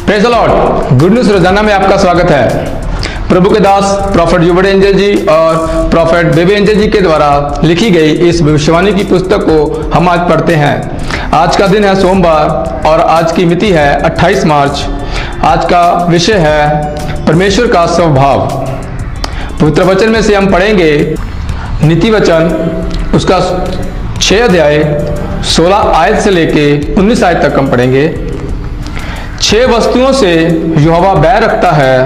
Praise the Lord. Good news रोजाना में आपका स्वागत है। प्रभु के दास प्रॉफेट युवराज एंजल जी और प्रॉफेट बेबी एंजल जी के द्वारा लिखी गई इस भविष्यवाणी की पुस्तक को हम आज पढ़ते हैं। आज का दिन है सोमवार और आज की मिति है 28 मार्च। आज का विषय है परमेश्वर का स्वभाव। पवित्र वचन में से हम पढ़ेंगे नीति वचन उसका 6 अध्याय 16 आयत से लेके 19 आयत तक हम पढ़ेंगे। 6 वस्तुओं से यहोवा बैर रखता है,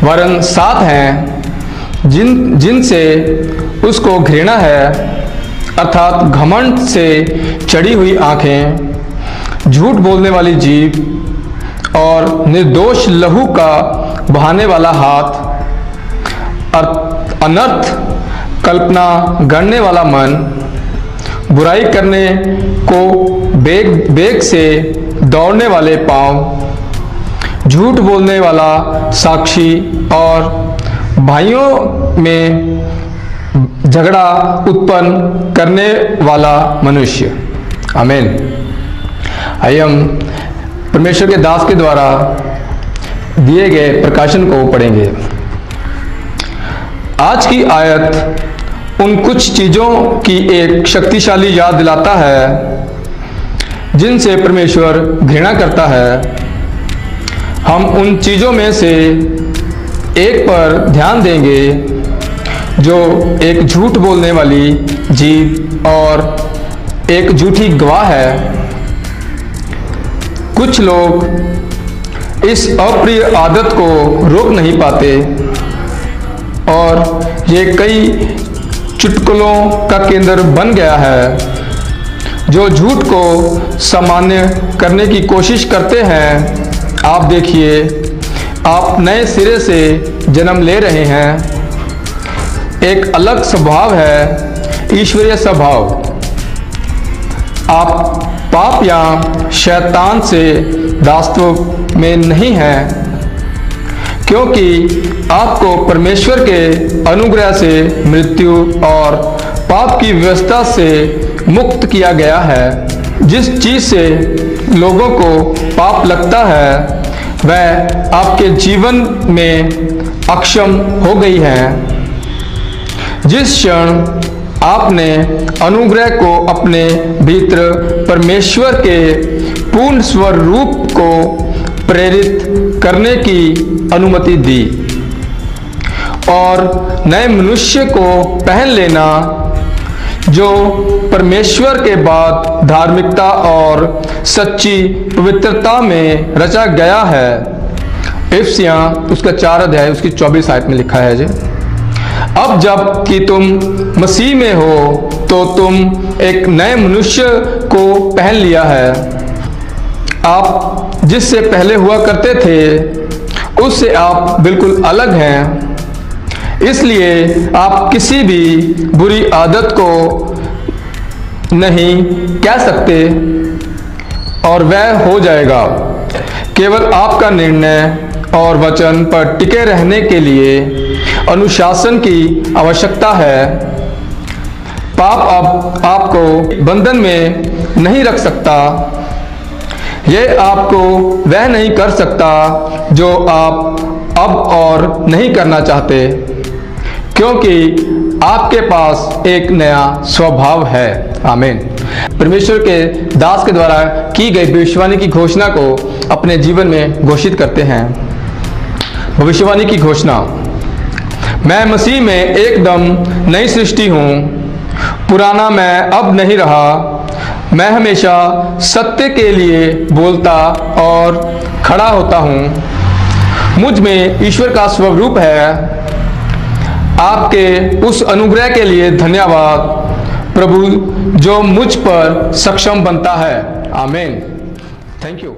वरन 7 हैं जिनसे उसको घृणा है, अर्थात घमंड से चढ़ी हुई आंखें, झूठ बोलने वाली जीभ और निर्दोष लहू का बहाने वाला हाथ, अनर्थ कल्पना गढ़ने वाला मन, बुराई करने को बेग से दौड़ने वाले पांव, झूठ बोलने वाला साक्षी और भाइयों में झगड़ा उत्पन्न करने वाला मनुष्य। आमीन। आइए हम परमेश्वर के दास के द्वारा दिए गए प्रकाशन को पढ़ेंगे। आज की आयत उन कुछ चीज़ों की एक शक्तिशाली याद दिलाता है जिनसे परमेश्वर घृणा करता है। हम उन चीज़ों में से एक पर ध्यान देंगे जो एक झूठ बोलने वाली जीभ और एक झूठी गवाह है। कुछ लोग इस अप्रिय आदत को रोक नहीं पाते और ये कई चुटकुलों का केंद्र बन गया है जो झूठ को सामान्य करने की कोशिश करते हैं। आप देखिए, आप नए सिरे से जन्म ले रहे हैं। एक अलग स्वभाव है, ईश्वरीय स्वभाव। आप पाप या शैतान से वास्तव में नहीं हैं, क्योंकि आपको परमेश्वर के अनुग्रह से मृत्यु और पाप की व्यवस्था से मुक्त किया गया है। जिस चीज से लोगों को पाप लगता है वह आपके जीवन में अक्षम हो गई है। जिस क्षण आपने अनुग्रह को अपने भीतर परमेश्वर के पूर्ण स्वरूप को प्रेरित करने की अनुमति दी और नए मनुष्य को पहन लेना जो परमेश्वर के बाद धार्मिकता और सच्ची पवित्रता में रचा गया है। इफिसियां उसका 4 अध्याय उसकी 24 आयत में लिखा है जी। अब जब कि तुम मसीह में हो तो तुम एक नए मनुष्य को पहन लिया है। आप जिससे पहले हुआ करते थे उससे आप बिल्कुल अलग हैं। इसलिए आप किसी भी बुरी आदत को नहीं कह सकते और वह हो जाएगा। केवल आपका निर्णय और वचन पर टिके रहने के लिए अनुशासन की आवश्यकता है। पाप अब आपको बंधन में नहीं रख सकता। यह आपको वह नहीं कर सकता जो आप अब और नहीं करना चाहते, क्योंकि आपके पास एक नया स्वभाव है। आमीन। परमेश्वर के दास के द्वारा की गई भविष्यवाणी की घोषणा को अपने जीवन में घोषित करते हैं। भविष्यवाणी की घोषणा। मैं मसीह में एकदम नई सृष्टि हूँ। पुराना मैं अब नहीं रहा। मैं हमेशा सत्य के लिए बोलता और खड़ा होता हूँ। मुझ में ईश्वर का स्वरूप है। आपके उस अनुग्रह के लिए धन्यवाद प्रभु जो मुझ पर सक्षम बनता है। आमीन। Thank you.